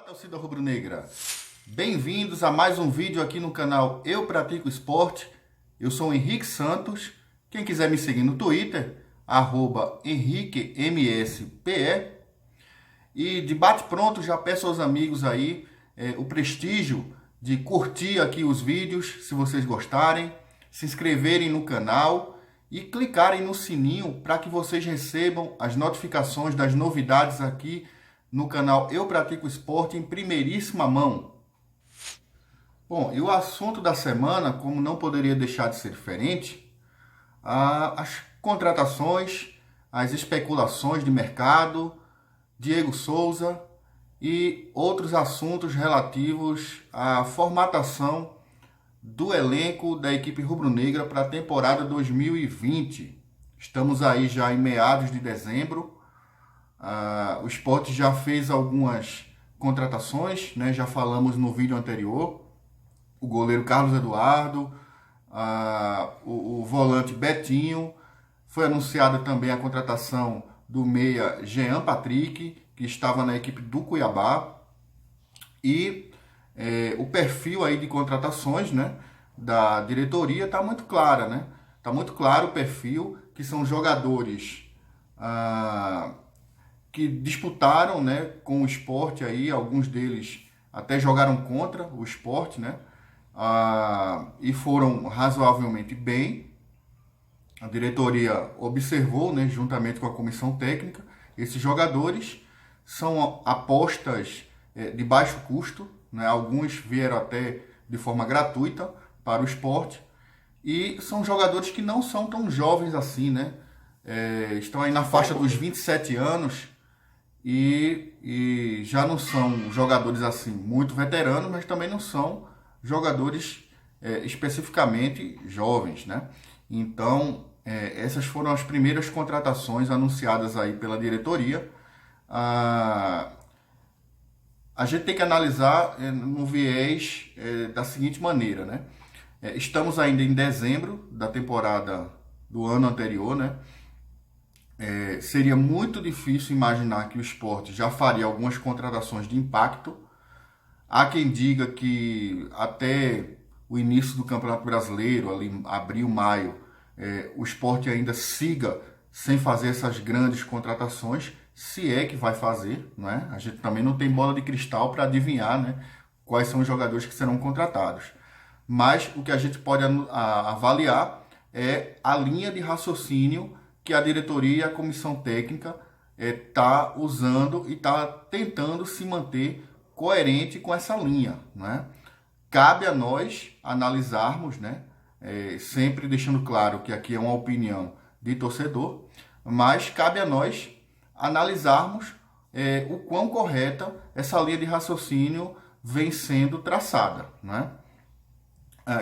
Torcida rubro-negra, bem-vindos a mais um vídeo aqui no canal Eu Pratico Esporte. Eu sou o Henrique Santos. Quem quiser me seguir no Twitter, @HenriqueMSPE. E de bate-pronto já peço aos amigos aí o prestígio de curtir aqui os vídeos, se vocês gostarem, se inscreverem no canal e clicarem no sininho para que vocês recebam as notificações das novidades aqui no canal Eu Pratico Esporte em primeiríssima mão. Bom, e o assunto da semana, como não poderia deixar de ser diferente, as contratações, as especulações de mercado, Diego Souza e outros assuntos relativos à formatação do elenco da equipe rubro-negra para a temporada 2020. Estamos aí já em meados de dezembro. O Sport já fez algumas contratações, né? Já falamos no vídeo anterior. O goleiro Carlos Eduardo, o volante Betinho. Foi anunciada também a contratação do meia Jean Patrick, que estava na equipe do Cuiabá. E o perfil aí de contratações, né, da diretoria está muito clara, né? Está muito claro o perfil, que são jogadores que disputaram, né, com o Sport aí, alguns deles até jogaram contra o Sport, né, e foram razoavelmente bem. A diretoria observou, né, juntamente com a comissão técnica, esses jogadores são apostas de baixo custo, né, alguns vieram até de forma gratuita para o Sport, e são jogadores que não são tão jovens assim, né, estão aí na faixa dos 27 anos, e já não são jogadores assim muito veteranos, mas também não são jogadores especificamente jovens, né? Então, essas foram as primeiras contratações anunciadas aí pela diretoria. A gente tem que analisar no viés da seguinte maneira, né? Estamos ainda em dezembro da temporada do ano anterior, né? Seria muito difícil imaginar que o Sport já faria algumas contratações de impacto. Há quem diga que até o início do Campeonato Brasileiro, ali abril, maio, o Sport ainda siga sem fazer essas grandes contratações, se é que vai fazer, né? A gente também não tem bola de cristal para adivinhar, né, quais são os jogadores que serão contratados. Mas o que a gente pode avaliar é a linha de raciocínio que a diretoria e a comissão técnica está usando e está tentando se manter coerente com essa linha, né? Cabe a nós analisarmos, né? Sempre deixando claro que aqui é uma opinião de torcedor, mas cabe a nós analisarmos o quão correta essa linha de raciocínio vem sendo traçada, né?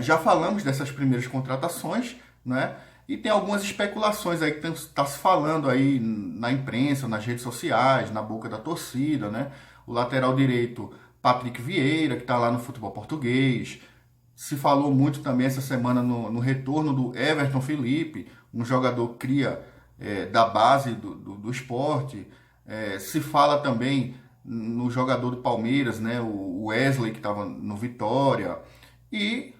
Já falamos dessas primeiras contratações, né? E tem algumas especulações aí que está se falando aí na imprensa, nas redes sociais, na boca da torcida, né? O lateral direito Patrick Vieira, que está lá no futebol português. Se falou muito também essa semana no retorno do Everton Felipe, um jogador cria da base do Sport. Se fala também no jogador do Palmeiras, né? O Wesley, que estava no Vitória. E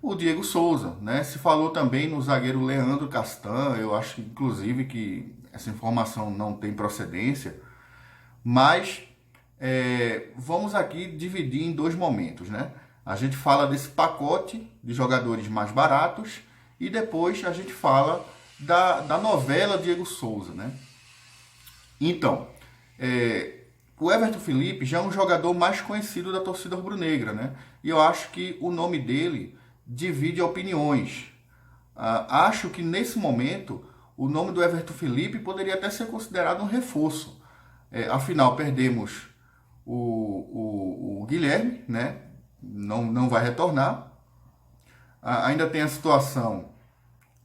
o Diego Souza, né? Se falou também no zagueiro Leandro Castan. Eu acho que, inclusive, que essa informação não tem procedência. Mas vamos aqui dividir em dois momentos, né? A gente fala desse pacote de jogadores mais baratos e depois a gente fala da novela Diego Souza, né? Então, o Everton Felipe já é um jogador mais conhecido da torcida rubro-negra, né? E eu acho que o nome dele divide opiniões. Acho que nesse momento o nome do Everton Felipe poderia até ser considerado um reforço. Afinal, perdemos o Guilherme, né? Não vai retornar. Ainda tem a situação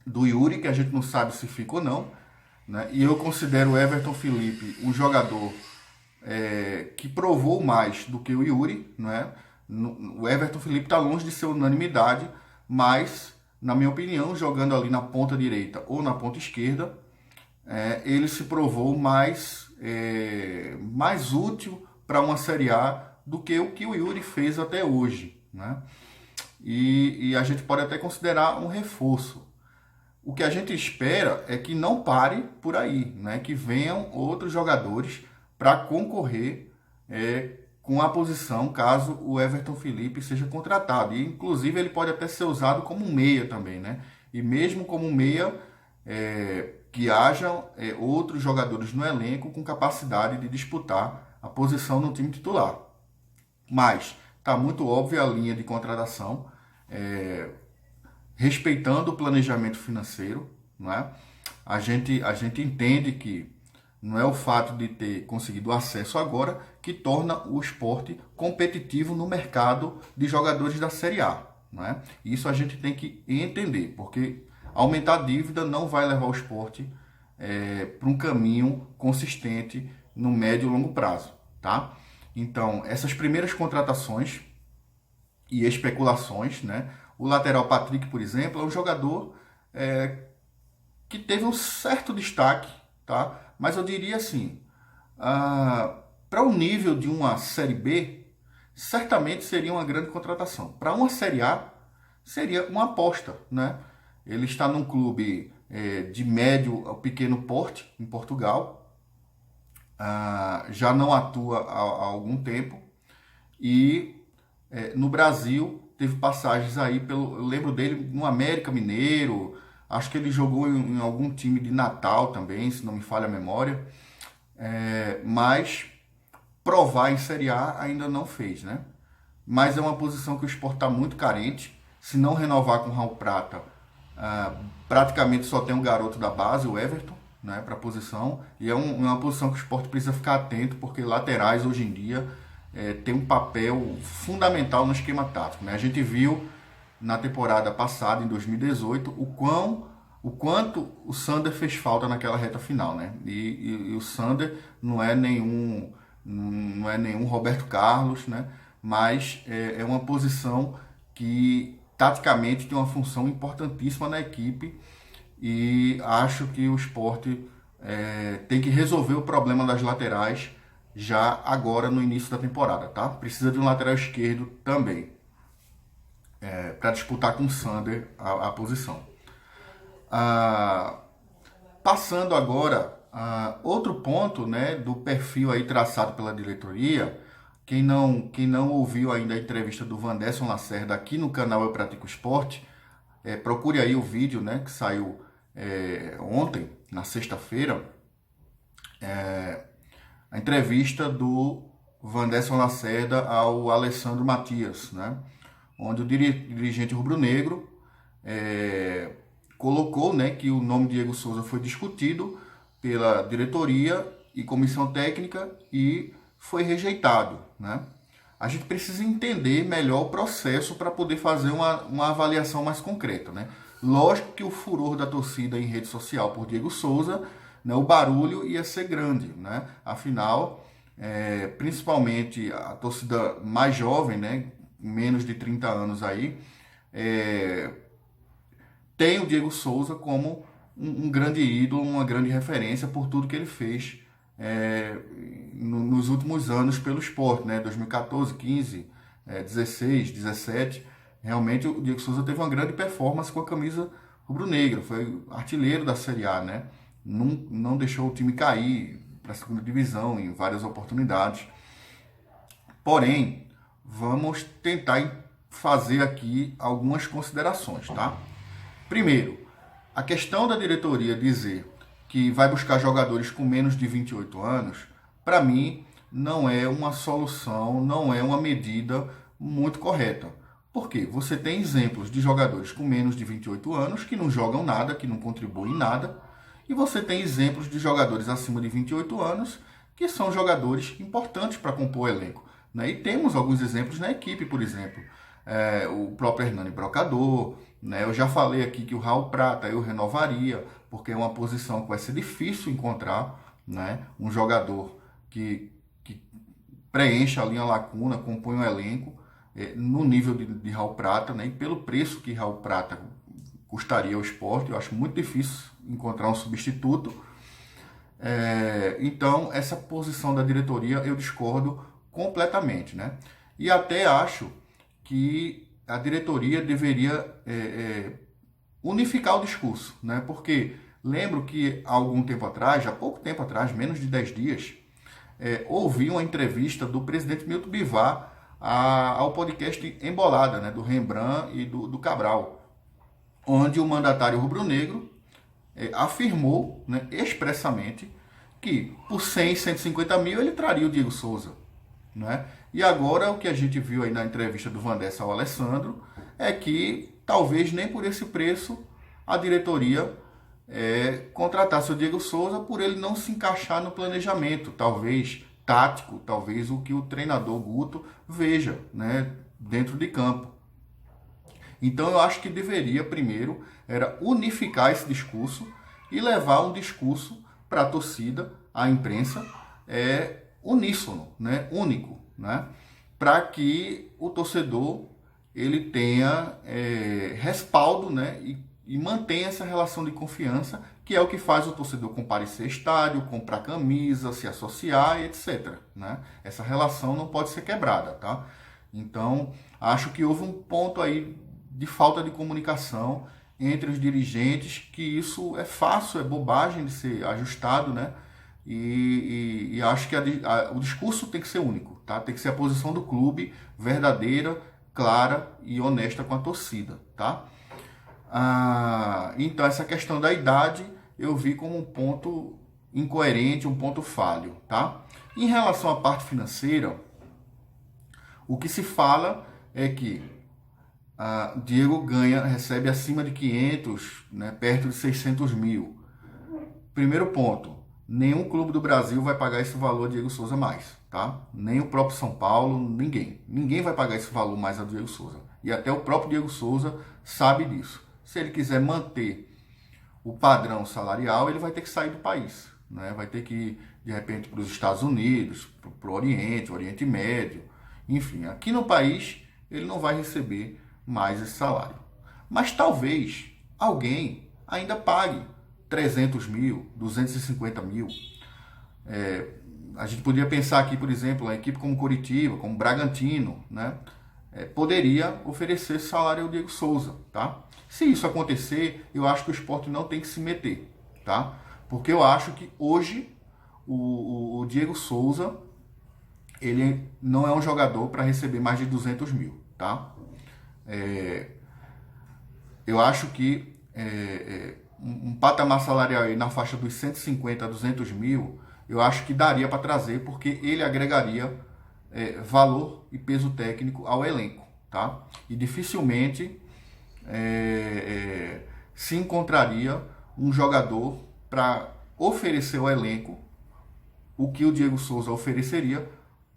do Yuri, que a gente não sabe se fica ou não, né? E eu considero o Everton Felipe um jogador que provou mais do que o Yuri, né? O Everton Felipe está longe de ser unanimidade, mas, na minha opinião, jogando ali na ponta direita ou na ponta esquerda, ele se provou mais útil para uma Série A do que o Yuri fez até hoje, né? E a gente pode até considerar um reforço. O que a gente espera é que não pare por aí, né? Que venham outros jogadores para concorrer com a posição caso o Everton Felipe seja contratado. E, inclusive, ele pode até ser usado como meia também, né? E mesmo como meia, que hajam outros jogadores no elenco com capacidade de disputar a posição no time titular. Mas está muito óbvia a linha de contratação, respeitando o planejamento financeiro, não é? A gente entende que não é o fato de ter conseguido acesso agora que torna o esporte competitivo no mercado de jogadores da Série A, não é? Isso a gente tem que entender, porque aumentar a dívida não vai levar o esporte para um caminho consistente no médio e longo prazo, tá? Então, essas primeiras contratações e especulações, né? O lateral Patrick, por exemplo, é um jogador que teve um certo destaque, tá? Mas eu diria assim, para o nível de uma Série B, certamente seria uma grande contratação. Para uma Série A, seria uma aposta, né? Ele está num clube de médio ao pequeno porte, em Portugal, já não atua há algum tempo, e no Brasil teve passagens aí, eu lembro dele no América Mineiro, acho que ele jogou em algum time de Natal também, se não me falha a memória, mas provar em Série A ainda não fez, né? Mas é uma posição que o Sport está muito carente. Se não renovar com o Raul Prata, praticamente só tem um garoto da base, o Everton, né, para a posição. E é uma posição que o Sport precisa ficar atento, porque laterais hoje em dia tem um papel fundamental no esquema tático, né? A gente viu na temporada passada, em 2018, o quanto o Sander fez falta naquela reta final, né? E o Sander não é nenhum Roberto Carlos, né? Mas é uma posição que taticamente tem uma função importantíssima na equipe, e acho que o Sport tem que resolver o problema das laterais já agora no início da temporada, tá? Precisa de um lateral esquerdo também, para disputar com o Sander a posição. Passando agora outro ponto, né, do perfil aí traçado pela diretoria. Quem não ouviu ainda a entrevista do Wanderson Lacerda aqui no canal Eu Pratico Esporte, procure aí o vídeo, né, que saiu ontem, na sexta-feira, a entrevista do Wanderson Lacerda ao Alessandro Matias, né, onde o dirigente rubro-negro colocou, né, que o nome de Diego Souza foi discutido pela diretoria e comissão técnica e foi rejeitado, né? A gente precisa entender melhor o processo para poder fazer uma avaliação mais concreta, né? Lógico que o furor da torcida em rede social por Diego Souza, né, o barulho ia ser grande, né? Afinal, principalmente a torcida mais jovem, né, menos de 30 anos aí, tem o Diego Souza como um grande ídolo, uma grande referência por tudo que ele fez nos últimos anos pelo esporte, né? 2014, 15, 16, 17. Realmente o Diego Souza teve uma grande performance com a camisa rubro-negra, foi artilheiro da Série A, né? Não deixou o time cair para a segunda divisão em várias oportunidades. Porém, vamos tentar fazer aqui algumas considerações, tá? Primeiro, a questão da diretoria dizer que vai buscar jogadores com menos de 28 anos, para mim, não é uma solução, não é uma medida muito correta. Por quê? Você tem exemplos de jogadores com menos de 28 anos que não jogam nada, que não contribuem em nada, e você tem exemplos de jogadores acima de 28 anos que são jogadores importantes para compor o elenco, né? E temos alguns exemplos na equipe, por exemplo, o próprio Hernani Brocador, né? Eu já falei aqui que o Raul Prata eu renovaria, porque é uma posição que vai ser difícil encontrar, né, um jogador que preencha ali a lacuna, compõe um elenco no nível de Raul Prata, né? E pelo preço que Raul Prata custaria ao esporte, eu acho muito difícil encontrar um substituto. Então, essa posição da diretoria eu discordo completamente, né? E até acho que a diretoria deveria unificar o discurso, né? Porque lembro que há algum tempo atrás, há pouco tempo atrás, menos de 10 dias, ouvi uma entrevista do presidente Milton Bivar ao podcast Embolada, né? Do Rembrandt e do Cabral, onde o mandatário rubro-negro afirmou, né, expressamente que por 100, 150 mil ele traria o Diego Souza, né? E agora o que a gente viu aí na entrevista do Vandessa ao Alessandro é que talvez nem por esse preço a diretoria contratasse o Diego Souza, por ele não se encaixar no planejamento, talvez tático, talvez o que o treinador Guto veja, né, dentro de campo. Então eu acho que deveria primeiro era unificar esse discurso e levar um discurso para a torcida, a imprensa, uníssono, né, único, né, para que o torcedor ele tenha respaldo, né, e mantenha essa relação de confiança, que é o que faz o torcedor comparecer ao estádio, comprar camisa, se associar, etc. Né? Essa relação não pode ser quebrada, tá? Então, acho que houve um ponto aí de falta de comunicação entre os dirigentes, que isso é fácil, é bobagem de ser ajustado, né? E acho que o discurso tem que ser único, tá? Tem que ser a posição do clube verdadeira, clara e honesta com a torcida, tá? Então essa questão da idade eu vi como um ponto incoerente, um ponto falho, tá? Em relação à parte financeira, o que se fala é que Diego recebe acima de 500, né, perto de 600 mil. Primeiro ponto, nenhum clube do Brasil vai pagar esse valor a Diego Souza mais, tá? Nem o próprio São Paulo, ninguém vai pagar esse valor mais a Diego Souza. E até o próprio Diego Souza sabe disso. Se ele quiser manter o padrão salarial, ele vai ter que sair do país, né? Vai ter que ir, de repente, para os Estados Unidos, para o Oriente Médio, enfim. Aqui no país, ele não vai receber mais esse salário. Mas talvez alguém ainda pague 300 mil, 250 mil. A gente poderia pensar aqui, por exemplo, uma equipe como Coritiba, como Bragantino, né? Poderia oferecer esse salário ao Diego Souza, tá? Se isso acontecer, eu acho que o esporte não tem que se meter, tá? Porque eu acho que hoje o Diego Souza, ele não é um jogador para receber mais de 200 mil, tá? Eu acho que um patamar salarial aí na faixa dos 150 a 200 mil, eu acho que daria para trazer, porque ele agregaria valor e peso técnico ao elenco, tá? E dificilmente se encontraria um jogador para oferecer ao elenco o que o Diego Souza ofereceria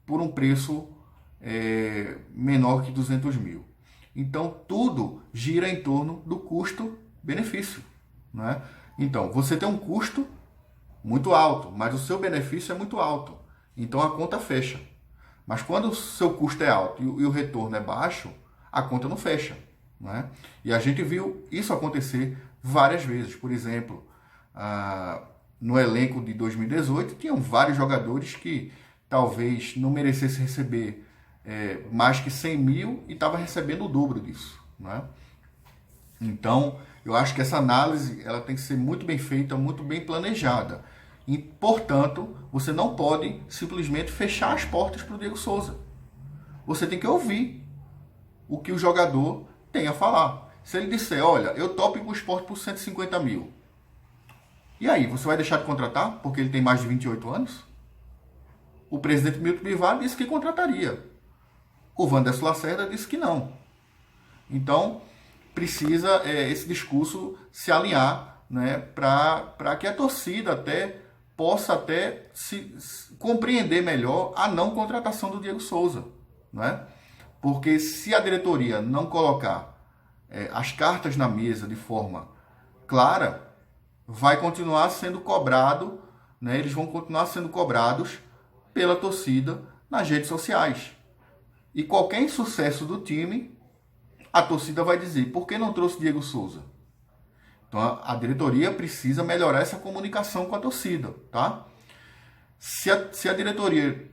por um preço menor que 200 mil. Então tudo gira em torno do custo-benefício, né? Então você tem um custo muito alto, mas o seu benefício é muito alto, então a conta fecha. Mas quando o seu custo é alto e o retorno é baixo, a conta não fecha, né? E a gente viu isso acontecer várias vezes. Por exemplo, no elenco de 2018, tinham vários jogadores que talvez não merecessem receber mais que 100 mil e estava recebendo o dobro disso, né? Então, eu acho que essa análise ela tem que ser muito bem feita, muito bem planejada. E, portanto, você não pode simplesmente fechar as portas para o Diego Souza. Você tem que ouvir o que o jogador tem a falar. Se ele disser, olha, eu topo ir para o esporte por 150 mil. E aí, você vai deixar de contratar porque ele tem mais de 28 anos? O presidente Milton Bivar disse que contrataria. O Wanderson Lacerda disse que não. Então, precisa esse discurso se alinhar, né, para que a torcida possa se compreender melhor a não contratação do Diego Souza, né? Porque se a diretoria não colocar as cartas na mesa de forma clara, vai continuar sendo cobrado, né? Eles vão continuar sendo cobrados pela torcida nas redes sociais. E qualquer insucesso do time, a torcida vai dizer, por que não trouxe Diego Souza? Então a diretoria precisa melhorar essa comunicação com a torcida, tá? Se a diretoria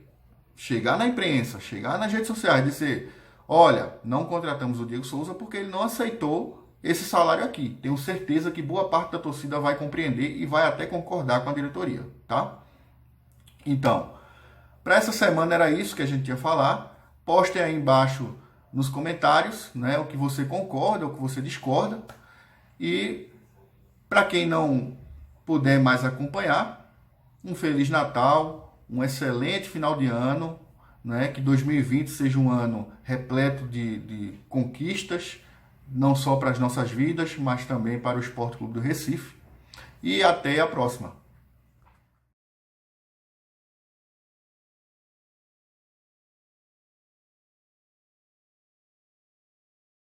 chegar na imprensa, chegar nas redes sociais e dizer: olha, não contratamos o Diego Souza porque ele não aceitou esse salário aqui. Tenho certeza que boa parte da torcida vai compreender e vai até concordar com a diretoria, tá? Então, para essa semana era isso que a gente ia falar. Postem aí embaixo nos comentários, né, o que você concorda, o que você discorda. E para quem não puder mais acompanhar, um Feliz Natal, um excelente final de ano, né, que 2020 seja um ano repleto de conquistas, não só para as nossas vidas, mas também para o Esporte Clube do Recife. E até a próxima.